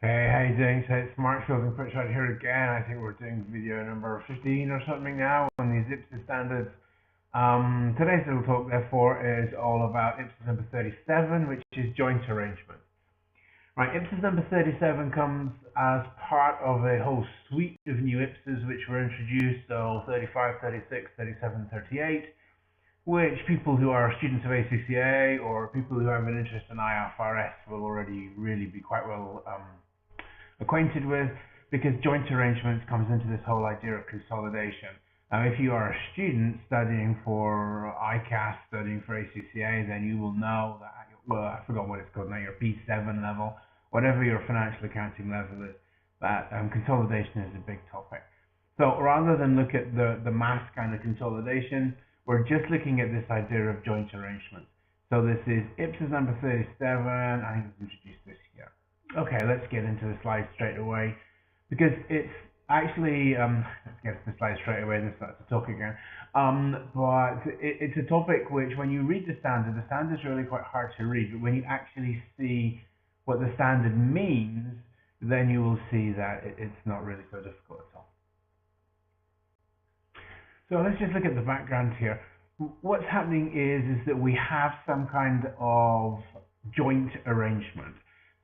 Hey, how you doing? So it's Mark Fielding Pritchard here again. I think we're doing video number 15 or something now on these IPSAS standards. Today's little talk, therefore, is all about IPSAS number 37, which is joint arrangement. Right, IPSAS number 37 comes as part of a whole suite of new IPSAS which were introduced, so 35, 36, 37, 38, which people who are students of ACCA or people who have an interest in IFRS will already really be quite well acquainted with, because joint arrangements comes into this whole idea of consolidation. Now, if you are a student studying for IPSAS, studying for ACCA, then you will know that, well, I forgot what it's called now, your B7 level, whatever your financial accounting level is, that consolidation is a big topic. So rather than look at the mass kind of consolidation, we're just looking at this idea of joint arrangements. So this is IPSAS number 37. I think we've introduced this here. Okay, let's get into the slides straight away, because it's actually, let's get to the slides straight away, then start to talk again. But it's a topic which, when you read the standard's really quite hard to read, but when you actually see what the standard means, then you will see that it's not really so difficult at all. So let's just look at the background here. What's happening is that we have some kind of joint arrangement.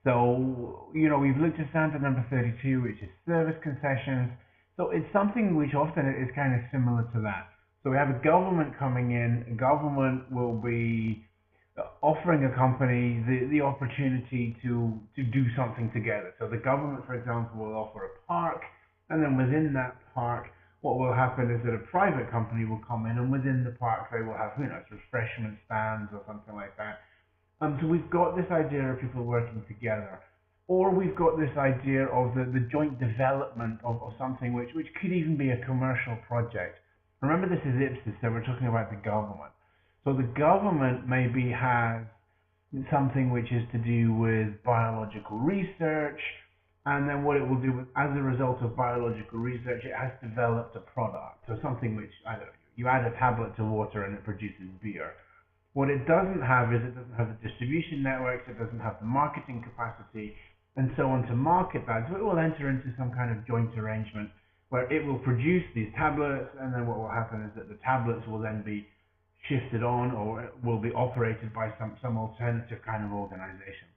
So, we've looked at standard number 32, which is service concessions. So it's something which often is kind of similar to that. So we have a government coming in. A government will be offering a company the opportunity to do something together. So the government, for example, will offer a park, and then within that park, what will happen is that a private company will come in, and within the park they will have, refreshment stands or something like that. So we've got this idea of people working together, or we've got this idea of the joint development of something which could even be a commercial project. Remember, this is IPSAS, so we're talking about the government. So the government maybe has something which is to do with biological research, and then what it will do as a result of biological research, it has developed a product. So something which, I don't know, you add a tablet to water and it produces beer. What it doesn't have is it doesn't have the distribution networks, it doesn't have the marketing capacity, and so on to market that. So it will enter into some kind of joint arrangement where it will produce these tablets, and then what will happen is that the tablets will then be shifted on, or will be operated by some alternative kind of organization.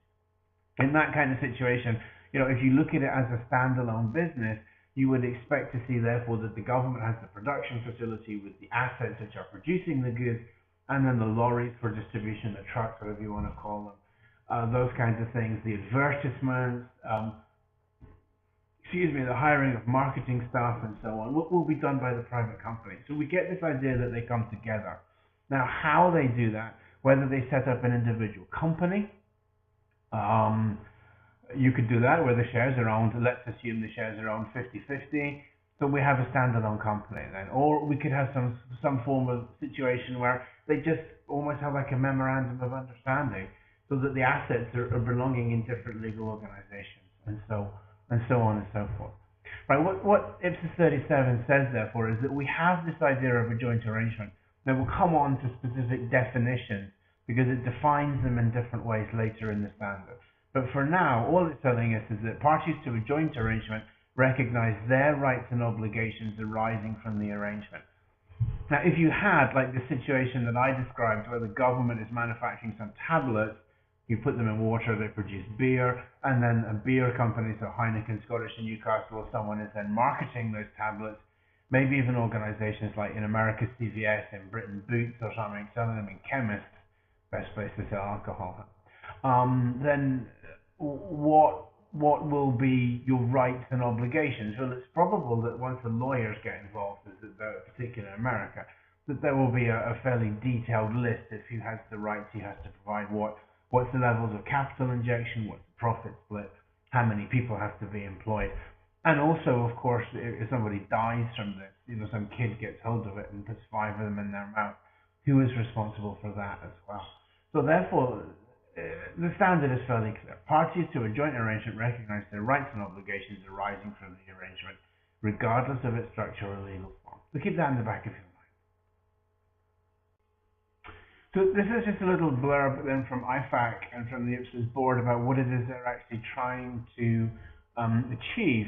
In that kind of situation, if you look at it as a standalone business, you would expect to see, therefore, that the government has the production facility with the assets which are producing the goods, and then the lorries for distribution, the trucks, whatever you want to call them, those kinds of things, the advertisements, the hiring of marketing staff and so on, will be done by the private company. So we get this idea that they come together. Now, how they do that, whether they set up an individual company, you could do that where the shares are owned, let's assume the shares are owned 50-50, so we have a standalone company then. Or we could have some form of situation where they just almost have like a memorandum of understanding, so that the assets are belonging in different legal organizations, and so on and so forth. Right, what IPSAS 37 says, therefore, is that we have this idea of a joint arrangement. Now we'll come on to specific definitions, because it defines them in different ways later in the standard. But for now, all it's telling us is that parties to a joint arrangement recognize their rights and obligations arising from the arrangement. Now, if you had, like the situation that I described, where the government is manufacturing some tablets, you put them in water, they produce beer, and then a beer company, so Heineken, Scottish and Newcastle, or someone is then marketing those tablets, maybe even organizations like in America, CVS, in Britain, Boots or something, selling them in chemists, best place to sell alcohol. Then what will be your rights and obligations? Well, it's probable that once the lawyers get involved, particularly in America, that there will be a fairly detailed list of who has the rights, who has to provide what's the levels of capital injection, what's the profit split, how many people have to be employed. And also, of course, if somebody dies from this, some kid gets hold of it and puts 5 of them in their mouth, who is responsible for that as well? So therefore, the standard is fairly clear. Parties to a joint arrangement recognize their rights and obligations arising from the arrangement, regardless of its structure or legal form. So keep that in the back of your mind. So this is just a little blurb then from IFAC and from the IPSAS board about what it is they're actually trying to achieve.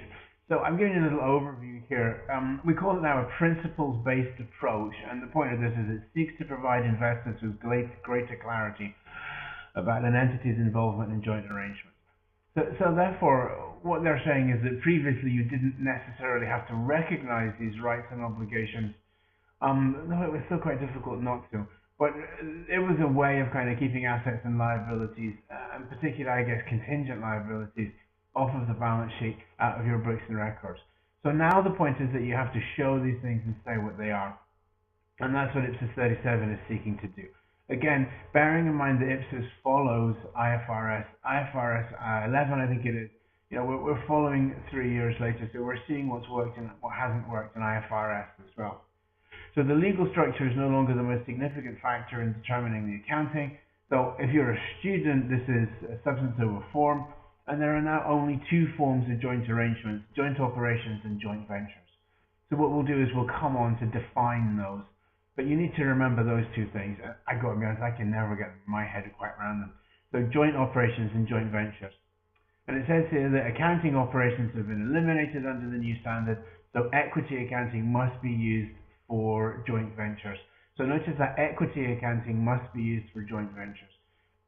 So I'm giving you a little overview here. We call it now a principles-based approach, and the point of this is it seeks to provide investors with greater clarity about an entity's involvement in joint arrangements. So therefore, what they're saying is that previously you didn't necessarily have to recognize these rights and obligations. No, it was still quite difficult not to. But it was a way of kind of keeping assets and liabilities, and particularly, I guess, contingent liabilities, off of the balance sheet, out of your books and records. So now the point is that you have to show these things and say what they are. And that's what IPSAS 37 is seeking to do. Again, bearing in mind that IPSAS follows IFRS 11, I think it is. You know, we're following 3 years later, so we're seeing what's worked and what hasn't worked in IFRS as well. So the legal structure is no longer the most significant factor in determining the accounting. So if you're a student, this is a substance over form, and there are now only two forms of joint arrangements: joint operations and joint ventures. So what we'll do is we'll come on to define those. But you need to remember those two things. I got to be honest, I can never get my head quite around them. So joint operations and joint ventures. And it says here that accounting operations have been eliminated under the new standard, so equity accounting must be used for joint ventures. So notice that equity accounting must be used for joint ventures.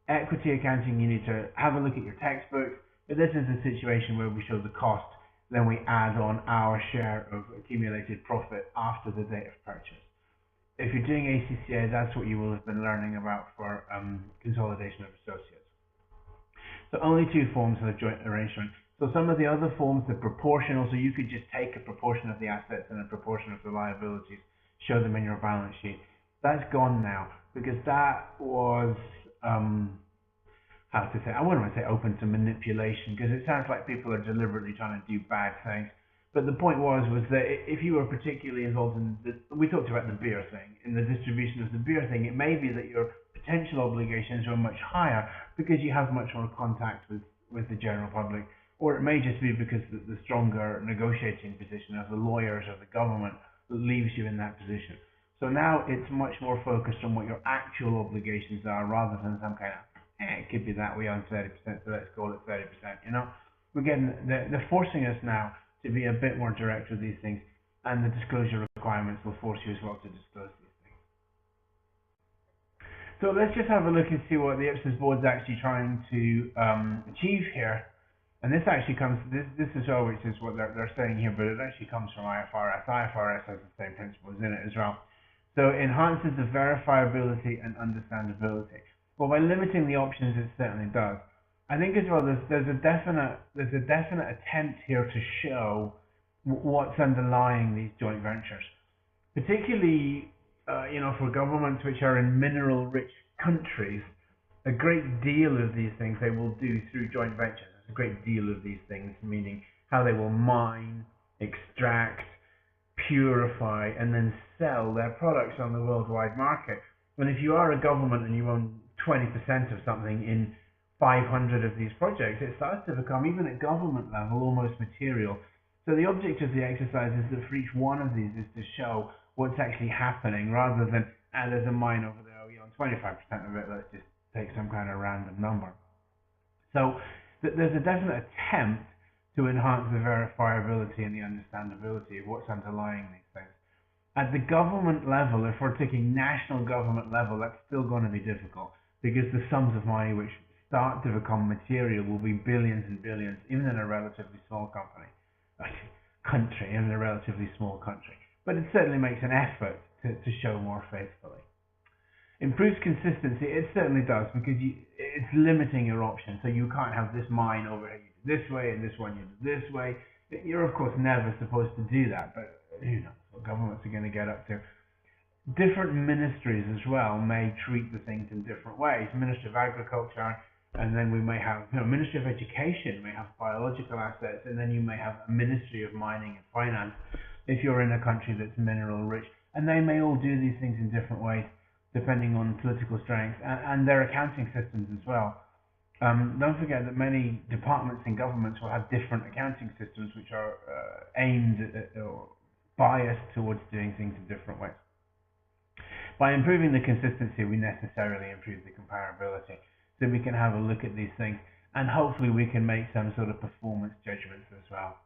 Equity accounting, you need to have a look at your textbook, but this is a situation where we show the cost, then we add on our share of accumulated profit after the date of purchase. If you're doing ACCA, that's what you will have been learning about for consolidation of associates. So only two forms of joint arrangement. So some of the other forms are proportional, so you could just take a proportion of the assets and a proportion of the liabilities, show them in your balance sheet. That's gone now, because that was, how to say, I wouldn't want to say open to manipulation, because it sounds like people are deliberately trying to do bad things. But the point was that if you were particularly involved in we talked about the beer thing, in the distribution of the beer thing, it may be that your potential obligations are much higher because you have much more contact with the general public, or it may just be because the stronger negotiating position of the lawyers or the government leaves you in that position. So now it's much more focused on what your actual obligations are rather than some kind of, it could be that we own 30%, so let's call it 30%, you know? Again, they're forcing us now to be a bit more direct with these things, and the disclosure requirements will force you as well to disclose these things. So let's just have a look and see what the IPSAS board is actually trying to achieve here. And this actually comes, this is always is what they're saying here, but it actually comes from IFRS. IFRS has the same principles in it as well. So it enhances the verifiability and understandability. Well, by limiting the options, it certainly does. I think as well, there's a definite attempt here to show what's underlying these joint ventures, particularly for governments which are in mineral-rich countries. A great deal of these things they will do through joint ventures. A great deal of these things, meaning how they will mine, extract, purify, and then sell their products on the worldwide market. And if you are a government and you own 20% of something in 500 of these projects, it starts to become, even at government level, almost material. So the object of the exercise is that for each one of these is to show what's actually happening, rather than, there's a mine over there, we own 25% of it, let's just take some kind of random number. So there's a definite attempt to enhance the verifiability and the understandability of what's underlying these things. At the government level, if we're taking national government level, that's still going to be difficult, because the sums of money which start to become material will be billions and billions, even in a relatively small country, even in a relatively small country. But it certainly makes an effort to show more faithfully. Improves consistency, it certainly does, because it's limiting your options. So you can't have this mine over here, you do this way, and this one you do this way. You're of course never supposed to do that, but who knows what governments are going to get up to. Different ministries as well may treat the things in different ways. Ministry of Agriculture, and then we may have, Ministry of Education may have biological assets, and then you may have a Ministry of Mining and Finance if you're in a country that's mineral rich. And they may all do these things in different ways, depending on political strength and their accounting systems as well. Don't forget that many departments in governments will have different accounting systems which are aimed at, or biased towards doing things in different ways. By improving the consistency, we necessarily improve the comparability. So we can have a look at these things, and hopefully we can make some sort of performance judgments as well.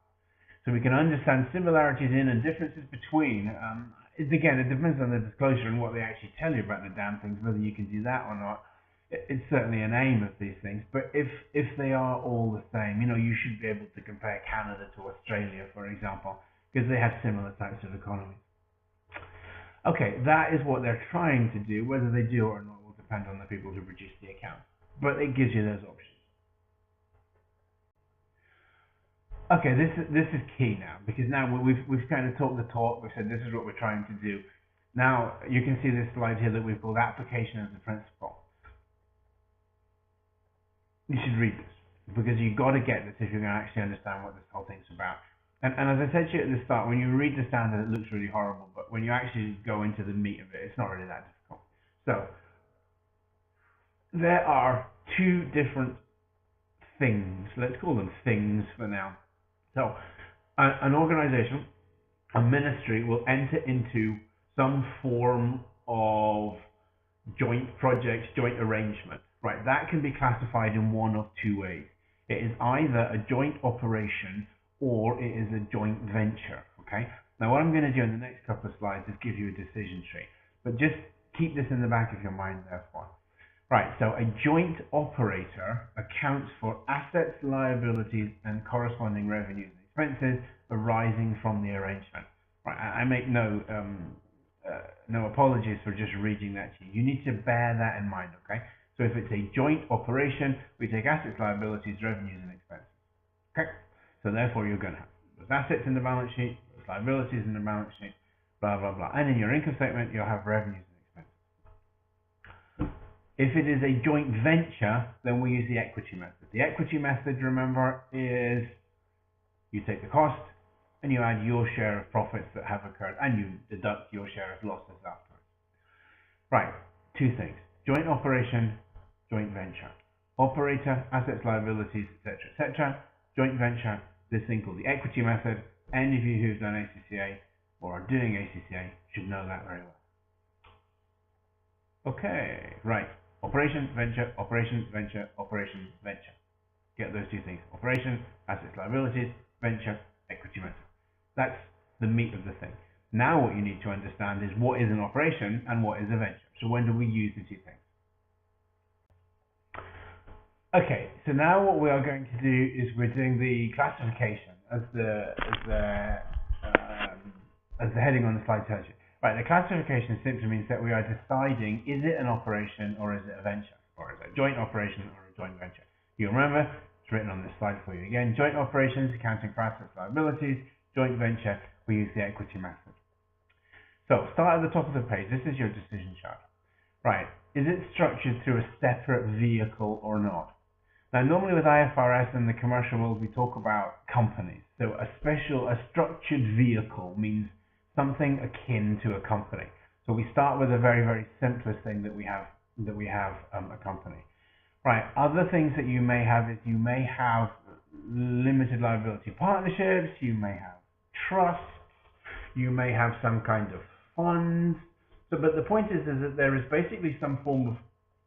So we can understand similarities in and differences between. Again, it depends on the disclosure and what they actually tell you about the damn things, whether you can do that or not. It's certainly an aim of these things, but if they are all the same, you should be able to compare Canada to Australia, for example, because they have similar types of economies. Okay, that is what they're trying to do. Whether they do or not will depend on the people who produce the account, but it gives you those options. Okay, this is key now, because now we've kind of talked the talk. We've said this is what we're trying to do. Now you can see this slide here that we've called application of the principle. You should read this, because you've got to get this if you're going to actually understand what this whole thing's about. And as I said to you at the start, when you read the standard, it looks really horrible, but when you actually go into the meat of it, it's not really that difficult. So there are two different things. Let's call them things for now. So an organization, a ministry, will enter into some form of joint project, joint arrangement. Right, that can be classified in one of two ways. It is either a joint operation or it is a joint venture. Okay. Now what I'm going to do in the next couple of slides is give you a decision tree, but just keep this in the back of your mind therefore. Right, so a joint operator accounts for assets, liabilities, and corresponding revenues and expenses arising from the arrangement. Right, I make no apologies for just reading that to you. You need to bear that in mind, okay? So if it's a joint operation, we take assets, liabilities, revenues, and expenses. Okay? So therefore, you're going to have those assets in the balance sheet, those liabilities in the balance sheet, blah, blah, blah. And in your income statement, you'll have revenues and expenses. If it is a joint venture, then we use the equity method. The equity method, remember, is you take the cost and you add your share of profits that have occurred, and you deduct your share of losses afterwards. Right, two things. Joint operation, joint venture. Operator, assets, liabilities, etc., etc. Joint venture, this thing called the equity method. Any of you who've done ACCA or are doing ACCA should know that very well. Okay, right. Operation, venture, operation, venture, operation, venture. Get those two things. Operation, assets, liabilities, venture, equity method. That's the meat of the thing. Now what you need to understand is what is an operation and what is a venture. So when do we use the two things? Okay, so now what we are going to do is we're doing the classification as the heading on the slide tells you. Right, the classification simply means that we are deciding, is it an operation or is it a venture? Or is it a joint operation or a joint venture? You remember, it's written on this slide for you again. Joint operations, accounting for assets, liabilities. Joint venture, we use the equity method. So start at the top of the page. This is your decision chart. Right, is it structured through a separate vehicle or not? Now normally with IFRS and the commercial world we talk about companies. So a structured vehicle means something akin to a company. So we start with a very, very simplest thing that we have a company. Right, other things that you may have is you may have limited liability partnerships, you may have trusts, you may have some kind of funds. So, but the point is that there is basically some form of,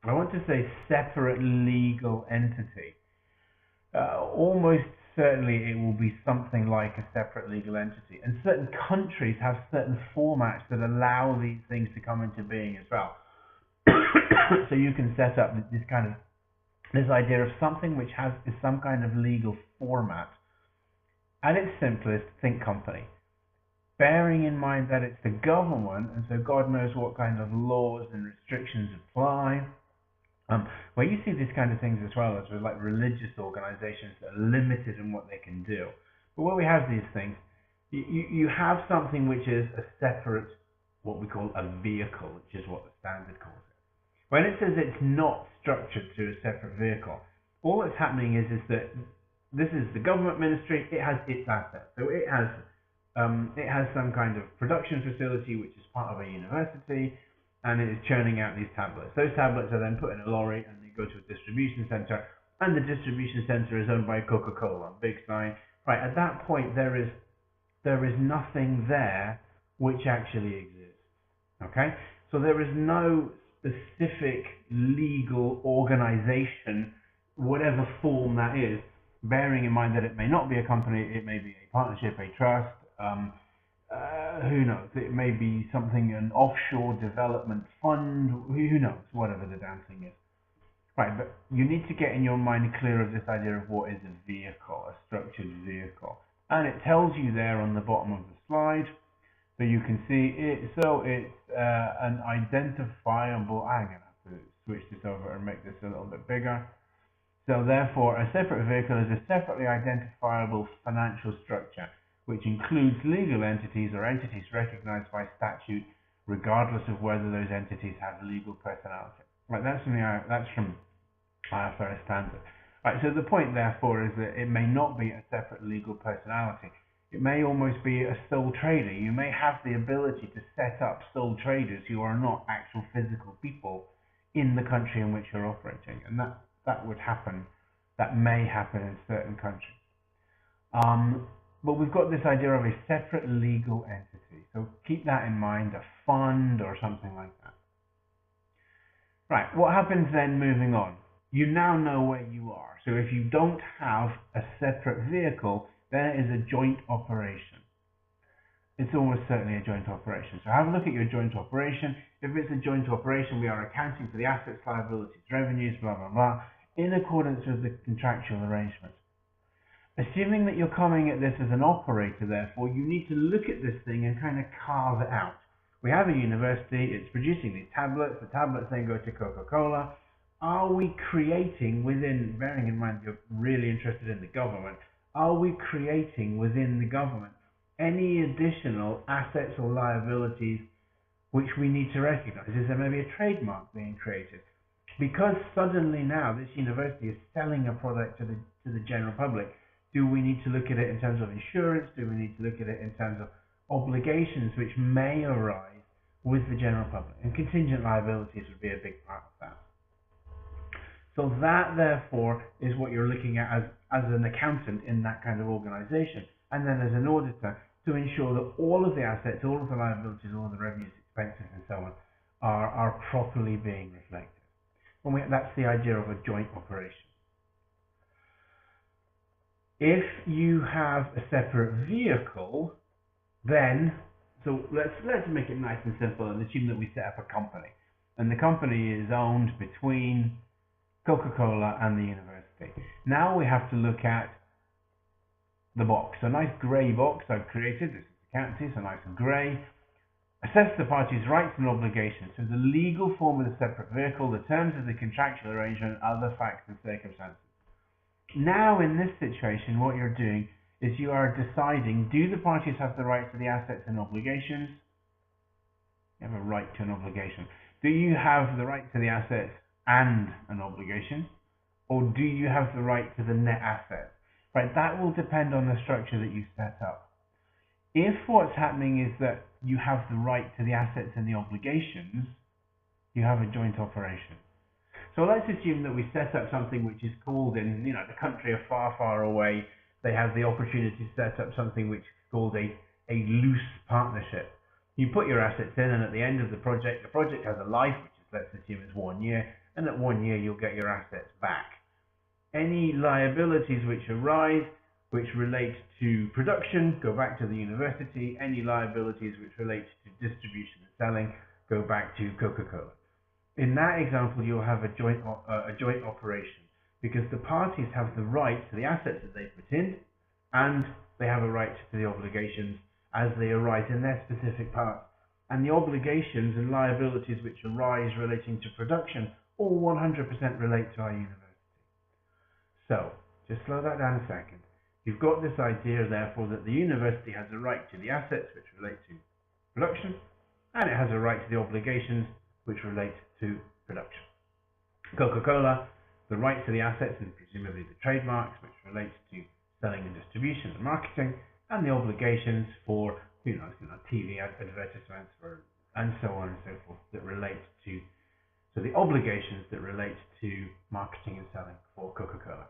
I want to say, separate legal entity. Almost certainly it will be something like a separate legal entity. And certain countries have certain formats that allow these things to come into being as well. So you can set up this idea of something which is some kind of legal format. At its simplest, think company. Bearing in mind that it's the government, and so God knows what kind of laws and restrictions apply. Where you see these kind of things as well as with like religious organizations that are limited in what they can do. But where we have these things, you have something which is a separate, what we call a vehicle, which is what the standard calls it. When it says it's not structured through a separate vehicle, all that's happening is that this is the government ministry. It has its assets, so it has some kind of production facility which is part of a university, and it is churning out these tablets. Those tablets are then put in a lorry and they go to a distribution center, and the distribution center is owned by Coca-Cola, big sign. Right, at that point there is nothing there which actually exists. Okay, So there is no specific legal organization, whatever form that is, bearing in mind that it may not be a company, it may be a partnership, a trust, who knows, it may be something, an offshore development fund, who knows, whatever the damn thing is. Right, but you need to get in your mind clear of this idea of what is a vehicle, a structured vehicle. And it tells you there on the bottom of the slide, so you can see it. So it's an identifiable, I'm going to have to switch this over and make this a little bit bigger. So therefore, a separate vehicle is a separately identifiable financial structure, which includes legal entities or entities recognized by statute, regardless of whether those entities have legal personality. Right, that's from IFRS standard. Right, so the point therefore is that it may not be a separate legal personality. It may almost be a sole trader. You may have the ability to set up sole traders who are not actual physical people in the country in which you're operating, and that would happen. That may happen in certain countries. But we've got this idea of a separate legal entity. So keep that in mind, a fund or something like that. Right, what happens then moving on? You now know where you are. So if you don't have a separate vehicle, then it is a joint operation. It's almost certainly a joint operation. So have a look at your joint operation. If it's a joint operation, we are accounting for the assets, liabilities, revenues, blah, blah, blah, in accordance with the contractual arrangement. Assuming that you're coming at this as an operator, therefore, you need to look at this thing and kind of carve it out. We have a university, it's producing these tablets, the tablets then go to Coca-Cola. Are we creating within, bearing in mind you're really interested in the government, are we creating within the government any additional assets or liabilities which we need to recognize? Is there maybe a trademark being created? Because suddenly now this university is selling a product to the general public, do we need to look at it in terms of insurance? Do we need to look at it in terms of obligations which may arise with the general public? And contingent liabilities would be a big part of that. So that, therefore, is what you're looking at as an accountant in that kind of organization. And then as an auditor, to ensure that all of the assets, all of the liabilities, all of the revenues, expenses, and so on are properly being reflected. That's the idea of a joint operation. If you have a separate vehicle, then, so let's make it nice and simple and assume that we set up a company. And the company is owned between Coca-Cola and the university. Now we have to look at the box. A nice grey box I've created. This is accountancy, so nice and grey. Assess the parties' rights and obligations. So the legal form of the separate vehicle, the terms of the contractual arrangement, other facts and circumstances. Now in this situation, what you're doing is you are deciding, do the parties have the right to the assets and obligations? You have a right to an obligation. Do you have the right to the assets and an obligation? Or do you have the right to the net assets? Right, that will depend on the structure that you set up. If what's happening is that you have the right to the assets and the obligations, you have a joint operation. So let's assume that we set up something which is called in, the country of far, far away, they have the opportunity to set up something which is called a loose partnership. You put your assets in, and at the end of the project has a life, which is, let's assume, is 1 year, and at 1 year you'll get your assets back. Any liabilities which arise, which relate to production, go back to the university. Any liabilities which relate to distribution and selling, go back to Coca-Cola. In that example, you'll have a joint operation, because the parties have the right to the assets that they put in, and they have a right to the obligations as they arise in their specific parts. And the obligations and liabilities which arise relating to production all 100% relate to our university. So, just slow that down a second. You've got this idea, therefore, that the university has a right to the assets which relate to production, and it has a right to the obligations which relate to production. Coca-Cola, the right to the assets and presumably the trademarks which relate to selling and distribution and marketing, and the obligations for, TV advertisements and so on and so forth that relate to, so the obligations that relate to marketing and selling for Coca-Cola.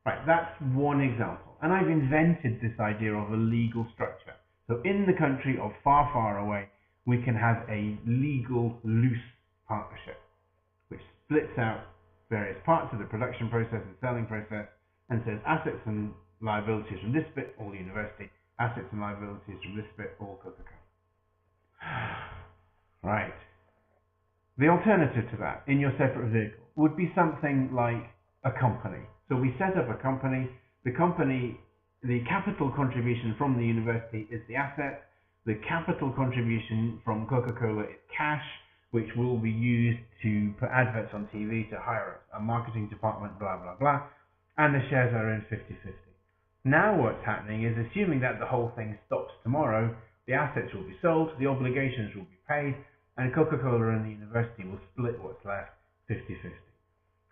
Right, that's one example. And I've invented this idea of a legal structure. So in the country of far, far away, we can have a legal loose partnership, which splits out various parts of the production process and selling process and says assets and liabilities from this bit, all the university, assets and liabilities from this bit, all Coca-Cola. Right. The alternative to that, in your separate vehicle, would be something like a company. So we set up a company. The capital contribution from the university is the asset. The capital contribution from Coca-Cola is cash, which will be used to put adverts on TV, to hire a marketing department, blah, blah, blah. And the shares are in 50-50. Now what's happening is, assuming that the whole thing stops tomorrow, the assets will be sold, the obligations will be paid, and Coca-Cola and the university will split what's left 50-50.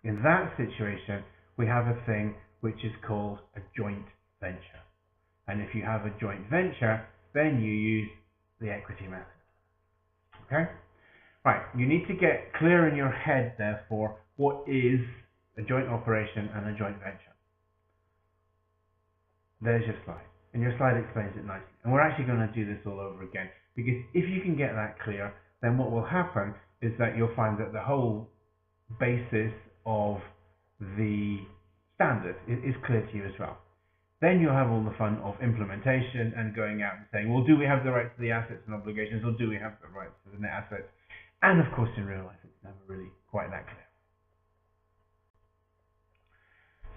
In that situation, we have a thing which is called a joint venture. And if you have a joint venture, then you use the equity method. Okay? Right, you need to get clear in your head, therefore, what is a joint operation and a joint venture. There's your slide. And your slide explains it nicely. And we're actually going to do this all over again, because if you can get that clear, then what will happen is that you'll find that the whole basis of the standard is clear to you as well. Then you'll have all the fun of implementation and going out and saying, well, do we have the rights to the assets and obligations, or do we have the rights to the net assets? And of course, in real life, it's never really quite that clear.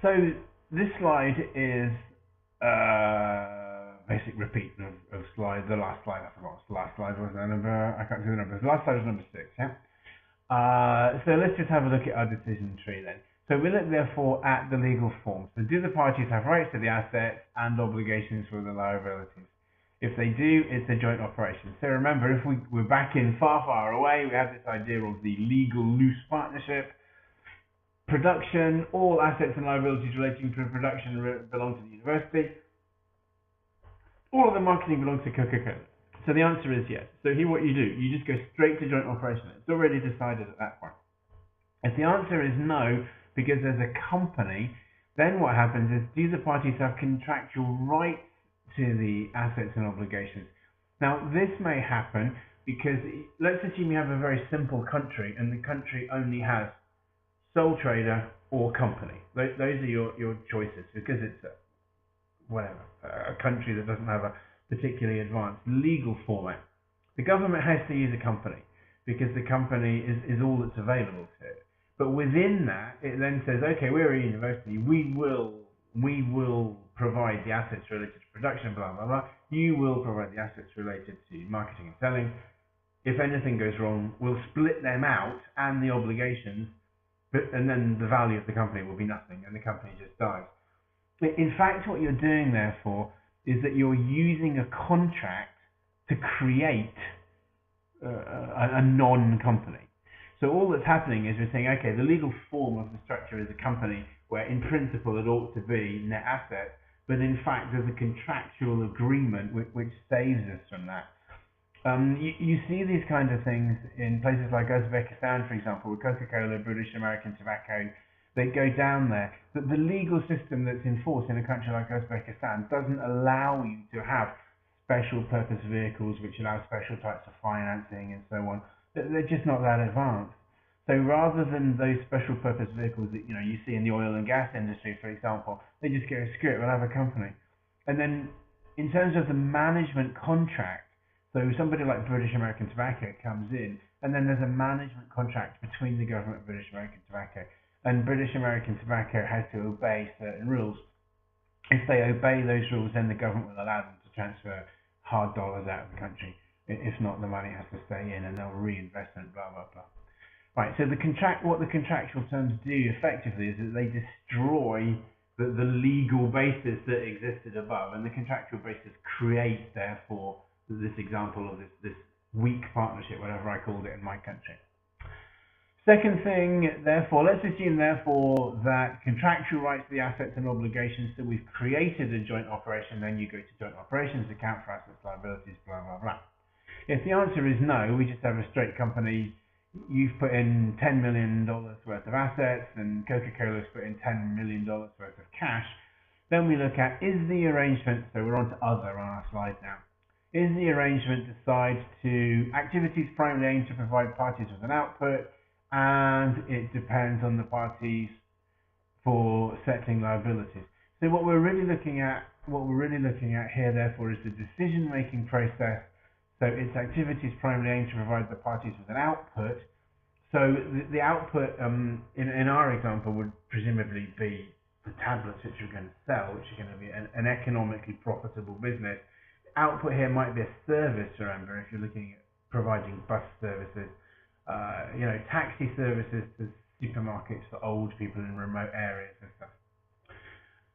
So this slide is basic repeat of slide. The last slide, I forgot what the last slide was. I can't see the numbers. The last slide was number 6, yeah? So let's just have a look at our decision tree then. So we look therefore at the legal form. So do the parties have rights to the assets and obligations for the liabilities? If they do, it's a joint operation. So remember, if we're back in far, far away, we have this idea of the legal loose partnership. Production, all assets and liabilities relating to production belong to the university. All of the marketing belongs to Coca-Cola. So the answer is yes. So here what you do, you just go straight to joint operation. It's already decided at that point. If the answer is no, because there's a company, then what happens is, do the parties have contractual rights to the assets and obligations? Now, this may happen because, let's assume you have a very simple country, and the country only has sole trader or company. Those are your choices, because it's a country that doesn't have a particularly advanced legal format. The government has to use a company, because the company is all that's available to it. But within that, it then says, okay, we're a university, we will provide the assets related to production, blah, blah, blah. You will provide the assets related to marketing and selling. If anything goes wrong, we'll split them out and the obligations, and then the value of the company will be nothing, and the company just dies. In fact, what you're doing, therefore, is that you're using a contract to create a non-company. So all that's happening is we're saying, okay, the legal form of the structure is a company where in principle it ought to be net assets, but in fact there's a contractual agreement which saves us from that. You see these kind of things in places like Uzbekistan, for example, with Coca-Cola, British American Tobacco. They go down there. But the legal system that's in force in a country like Uzbekistan doesn't allow you to have special purpose vehicles which allow special types of financing and so on. They're just not that advanced. So rather than those special purpose vehicles that you see in the oil and gas industry, for example, they just go, screw it, we'll have a company. And then in terms of the management contract, so somebody like British American Tobacco comes in, and then there's a management contract between the government of British American Tobacco, and British American Tobacco has to obey certain rules. If they obey those rules, then the government will allow them to transfer hard dollars out of the country. If not, the money has to stay in, and they'll reinvest in it, blah, blah, blah. Right, so what the contractual terms do effectively is that they destroy the legal basis that existed above, and the contractual basis creates, therefore, this example of this weak partnership, whatever I called it in my country. Second thing, therefore, let's assume, therefore, that contractual rights to the assets and obligations, so we've created a joint operation, then you go to joint operations, account for assets, liabilities, blah, blah, blah. If the answer is no, we just have a straight company. You've put in $10 million worth of assets, and Coca-Cola's put in $10 million worth of cash. Then we look at, is the arrangement, so we're on to other on our slide now. is the arrangement decides to activities primarily aim to provide parties with an output, and it depends on the parties for settling liabilities. So what we're really looking at here, therefore, is the decision-making process. So its activities primarily aim to provide the parties with an output. So the output, in our example, would presumably be the tablets which we're going to sell, which are going to be an economically profitable business. Output here might be a service, remember, if you're looking at providing bus services, taxi services to supermarkets for old people in remote areas and stuff.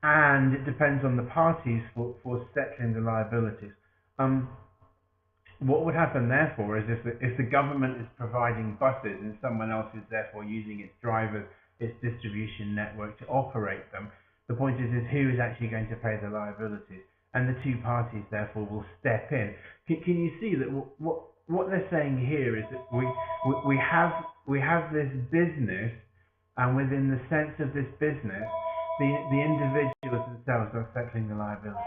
And it depends on the parties for settling the liabilities. What would happen therefore is if the government is providing buses and someone else is therefore using its drivers, its distribution network to operate them, the point is who is actually going to pay the liabilities, and the two parties therefore will step in. Can you see that what they're saying here is that we have this business, and within the sense of this business, the individuals themselves are settling the liabilities.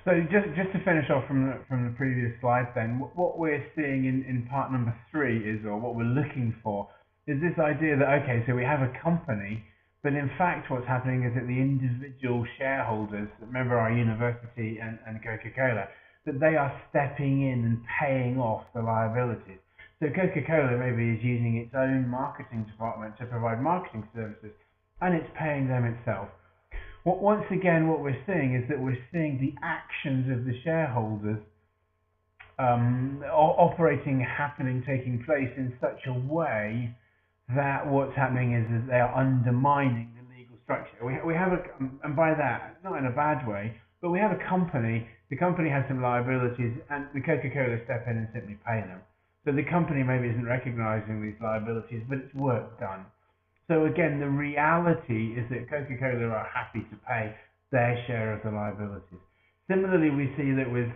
So just to finish off from the previous slide, then what we're seeing in part number 3 is, or what we're looking for, is this idea that okay, so we have a company, but in fact what's happening is that the individual shareholders, remember our university and Coca-Cola, that they are stepping in and paying off the liabilities. So Coca-Cola maybe is using its own marketing department to provide marketing services, and it's paying them itself. Once again, what we're seeing is that we're seeing the actions of the shareholders taking place in such a way that what's happening is that they are undermining the legal structure. We have and by that, not in a bad way, but we have a company. The company has some liabilities, and the Coca-Cola step in and simply pay them. So the company maybe isn't recognizing these liabilities, but it's work done. So again, the reality is that Coca-Cola are happy to pay their share of the liabilities. Similarly, we see that with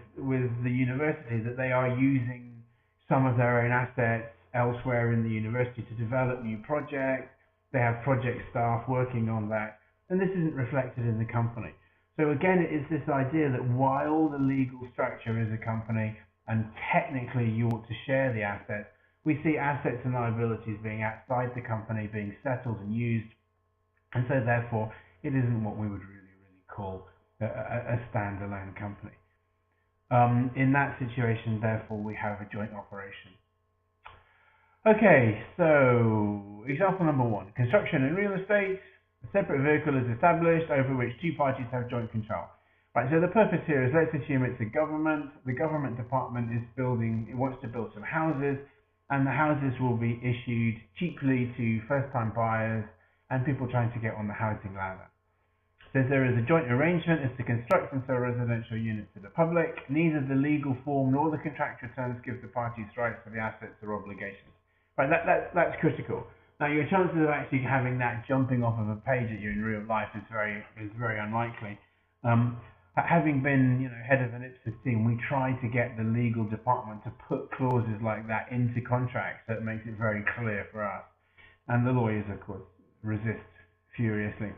the university, that they are using some of their own assets elsewhere in the university to develop new projects. They have project staff working on that, and this isn't reflected in the company. So again, it is this idea that while the legal structure is a company, and technically you ought to share the assets, we see assets and liabilities being outside the company, being settled and used, and so therefore it isn't what we would really call a standalone company. In that situation, therefore, we have a joint operation. Okay, so example number 1, construction and real estate. A separate vehicle is established over which two parties have joint control. Right, so the purpose here is, let's assume it's a government. The government department wants to build some houses, and the houses will be issued cheaply to first-time buyers and people trying to get on the housing ladder. So there is a joint arrangement as to construct and sell residential units to the public. Neither the legal form nor the contractual terms give the parties rights for the assets or obligations. Right, that's critical. Now, your chances of actually having that jumping off of a page at you in real life is very unlikely. Having been, head of an IPSAS team, we try to get the legal department to put clauses like that into contracts that makes it very clear for us. And the lawyers, of course, resist furiously.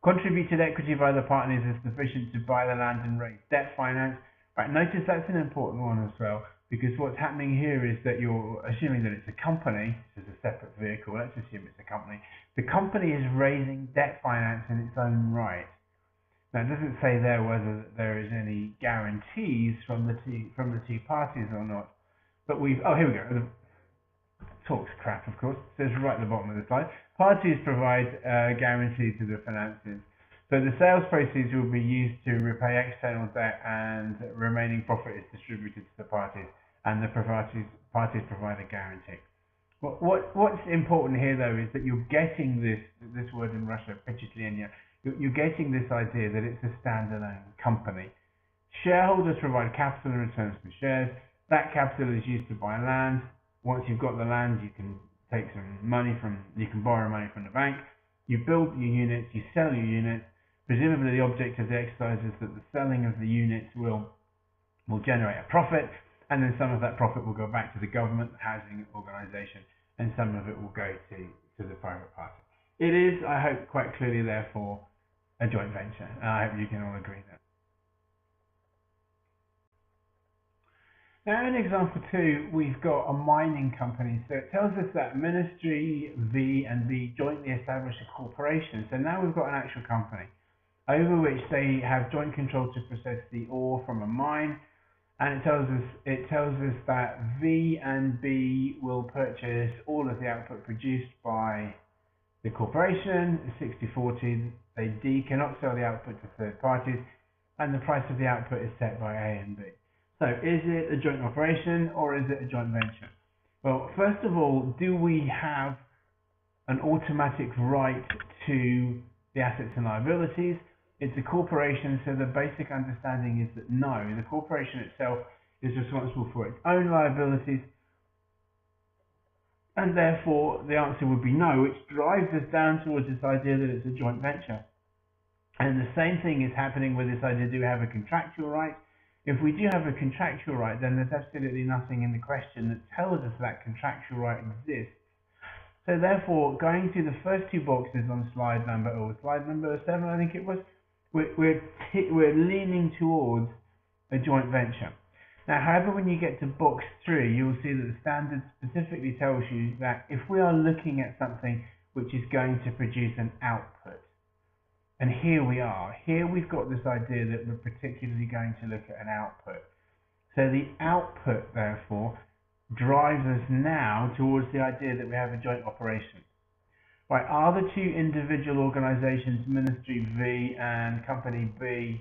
Contributed equity by the partners is sufficient to buy the land and raise debt finance. Right, notice that's an important one as well, because what's happening here is that you're assuming that it's a company, this is a separate vehicle, let's assume it's a company. The company is raising debt finance in its own right. Now, it doesn't say there whether there is any guarantees from the two parties or not. But here we go. Talks crap, of course. It says right at the bottom of the slide. Parties provide guarantees to the finances. So the sales proceeds will be used to repay external debt, and remaining profit is distributed to the parties, and the parties provide a guarantee. What's important here, though, is that you're getting this word in Russia, впечатление. You're getting this idea that it's a standalone company. Shareholders provide capital in returns for shares. That capital is used to buy land. Once you've got the land, you can take you can borrow money from the bank. You build your units, you sell your units. Presumably the object of the exercise is that the selling of the units will generate a profit, and then some of that profit will go back to the government, the housing organisation, and some of it will go to the private party. It is, I hope, quite clearly, therefore, a joint venture. And I hope you can all agree that. Now in example 2, we've got a mining company. So it tells us that Ministry V and B jointly established a corporation. So now we've got an actual company over which they have joint control to process the ore from a mine. And it tells us that V and B will purchase all of the output produced by the corporation. 60/40. D cannot sell the output to third parties, and the price of the output is set by A and B. So is it a joint operation or is it a joint venture? Well, first of all, do we have an automatic right to the assets and liabilities? It's a corporation, so the basic understanding is that no, the corporation itself is responsible for its own liabilities, and therefore the answer would be no, which drives us down towards this idea that it's a joint venture. And the same thing is happening with this idea, do we have a contractual right? If we do have a contractual right, then there's absolutely nothing in the question that tells us that contractual right exists. So therefore, going to the first two boxes on slide number 7, I think it was, we're leaning towards a joint venture. Now, however, when you get to box 3, you'll see that the standard specifically tells you that if we are looking at something which is going to produce an output, and here we are. Here we've got this idea that we're particularly going to look at an output. So the output, therefore, drives us now towards the idea that we have a joint operation. Right, are the two individual organisations, Ministry V and Company B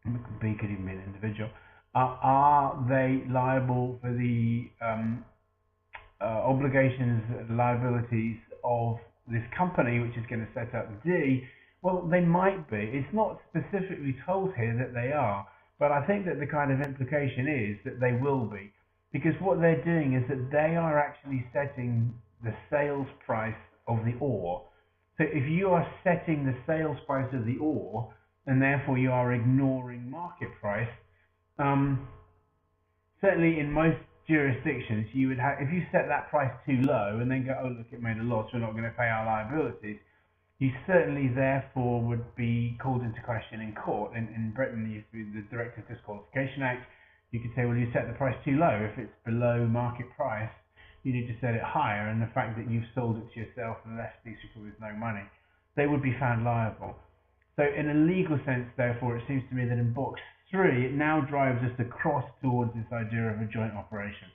could even be an individual, are they liable for the obligations, liabilities of this company, which is going to set up D? Well, they might be. It's not specifically told here that they are, but I think that the kind of implication is that they will be, because what they're doing is that they are actually setting the sales price of the ore. So if you are setting the sales price of the ore, and therefore you are ignoring market price, certainly in most jurisdictions, you would have, if you set that price too low and then go, oh look, it made a loss, we're not going to pay our liabilities, you certainly therefore would be called into question in court. In Britain, through the Directors' Disqualification Act, you could say, well, you set the price too low. If it's below market price, you need to set it higher, and the fact that you've sold it to yourself and left these people with no money, they would be found liable. So in a legal sense, therefore, it seems to me that in box 3, it now drives us across towards this idea of a joint operation,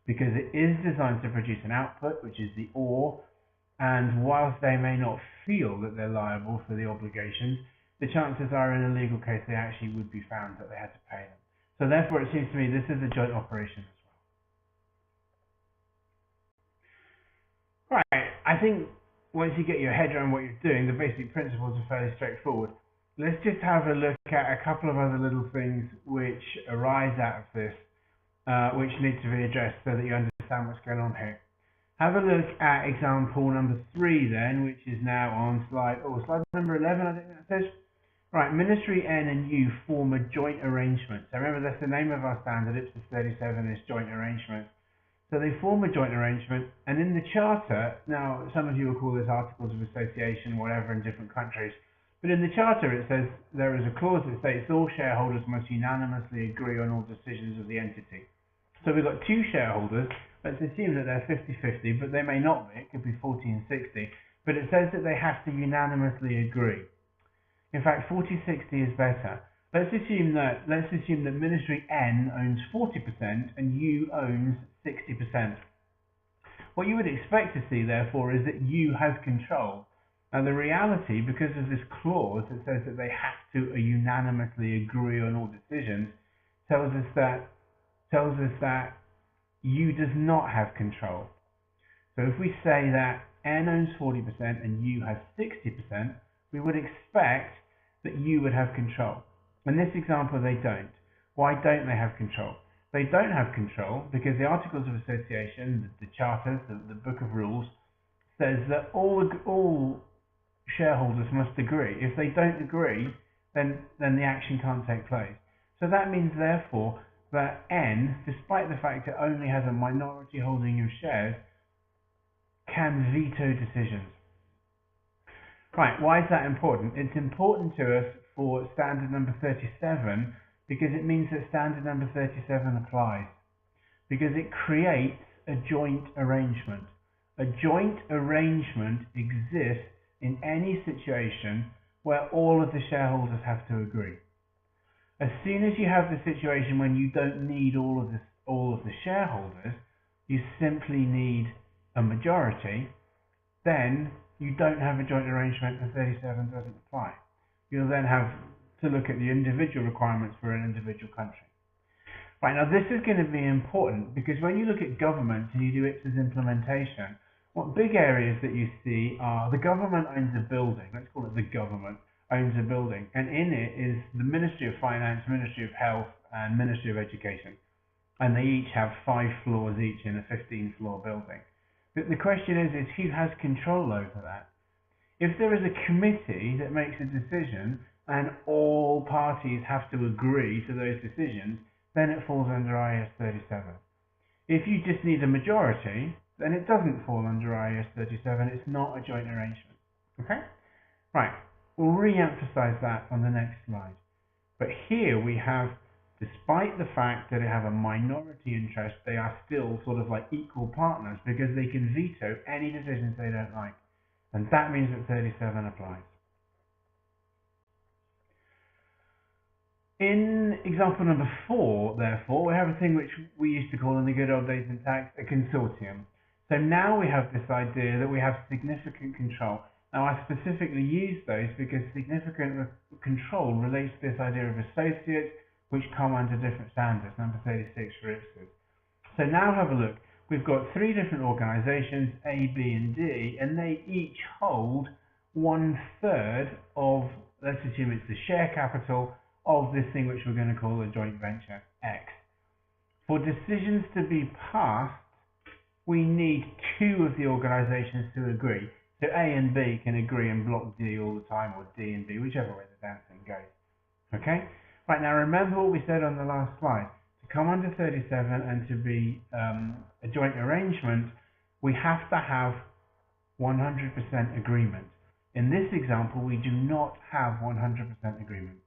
because it is designed to produce an output, which is the ore, and whilst they may not feel that they're liable for the obligations, the chances are in a legal case they actually would be found that they had to pay them. So therefore it seems to me this is a joint operation as well. Right, I think once you get your head around what you're doing, the basic principles are fairly straightforward. Let's just have a look at a couple of other little things which arise out of this, which need to be addressed so that you understand what's going on here. Have a look at example number 3 then, which is now on slide number 11, I think that says. Right, Ministry N and U form a joint arrangement. So remember, that's the name of our standard, IPSAS 37 is joint arrangement. So they form a joint arrangement, and in the charter, now some of you will call this articles of association, whatever, in different countries, but in the charter it says there is a clause that states all shareholders must unanimously agree on all decisions of the entity. So we've got two shareholders. Let's assume that they're 50-50, but they may not be. It could be 40-60. But it says that they have to unanimously agree. In fact, 40-60 is better. Let's assume that Ministry N owns 40% and U owns 60%. What you would expect to see, therefore, is that U has control. And the reality, because of this clause that says that they have to unanimously agree on all decisions, tells us that U does not have control. So if we say that N owns 40% and U has 60%, we would expect that U would have control. In this example, they don't. Why don't they have control? They don't have control because the Articles of Association, the charters, the Book of Rules, says that all shareholders must agree. If they don't agree, then the action can't take place. So that means, therefore, that N, despite the fact it only has a minority holding of shares, can veto decisions. Right, why is that important? It's important to us for standard number 37 because it means that standard number 37 applies. because it creates a joint arrangement. A joint arrangement exists in any situation where all of the shareholders have to agree. As soon as you have the situation when you don't need all of the shareholders, you simply need a majority, then you don't have a joint arrangement and 37 doesn't apply. You'll then have to look at the individual requirements for an individual country. Right, now this is going to be important because when you look at government and you do IPSAS implementation, what big areas that you see are the government owns a building, let's call it the government owns a building, and in it is the Ministry of Finance, Ministry of Health and Ministry of Education, and they each have 5 floors each in a 15-floor building. But the question is who has control over that? If there is a committee that makes a decision and all parties have to agree to those decisions, then it falls under IAS 37. If you just need a majority, then it doesn't fall under IAS 37. It's not a joint arrangement. Okay? Right. We'll re-emphasize that on the next slide. But here we have, despite the fact that they have a minority interest, they are still sort of like equal partners because they can veto any decisions they don't like. And that means that 37 applies. In example number 4, therefore, we have a thing which we used to call in the good old days in tax a consortium. So now we have this idea that we have significant control. Now I specifically use those because significant control relates to this idea of associates which come under different standards, number 36 for IPSAS. So now have a look. We've got 3 different organisations, A, B and D, and they each hold 1/3 of, let's assume it's the share capital of this thing which we're going to call a joint venture, X. For decisions to be passed, we need 2 of the organisations to agree. So A and B can agree and block D all the time, or D and B, whichever way the dancing goes. Okay? Right, now remember what we said on the last slide. To come under 37 and to be a joint arrangement, we have to have 100% agreement. In this example, we do not have 100% agreement.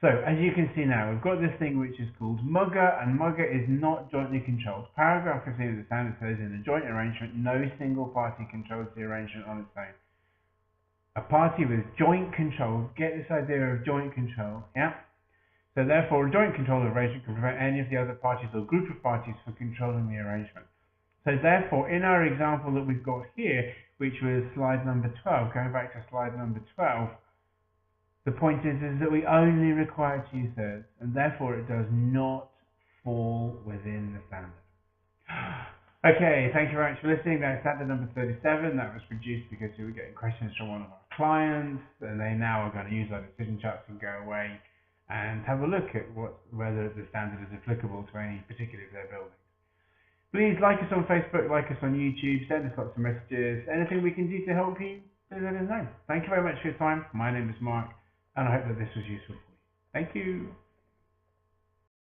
So, as you can see now, we've got this thing which is called Mugger, and Mugger is not jointly controlled. Paragraph 15 of the standard says, in a joint arrangement, no single party controls the arrangement on its own. A party with joint control, get this idea of joint control, yeah? So therefore, a joint control arrangement can prevent any of the other parties or group of parties from controlling the arrangement. So therefore, in our example that we've got here, which was slide number 12, going back to slide number 12, the point is that we only require 2/3, and therefore it does not fall within the standard. Okay, thank you very much for listening. That's standard number 37. That was produced because we were getting questions from one of our clients, and they now are going to use our decision charts and go away and have a look at whether the standard is applicable to any particular of their buildings. Please like us on Facebook, like us on YouTube, send us lots of messages. Anything we can do to help you, please let us know. Thank you very much for your time. My name is Mark, and I hope that this was useful for you. Thank you.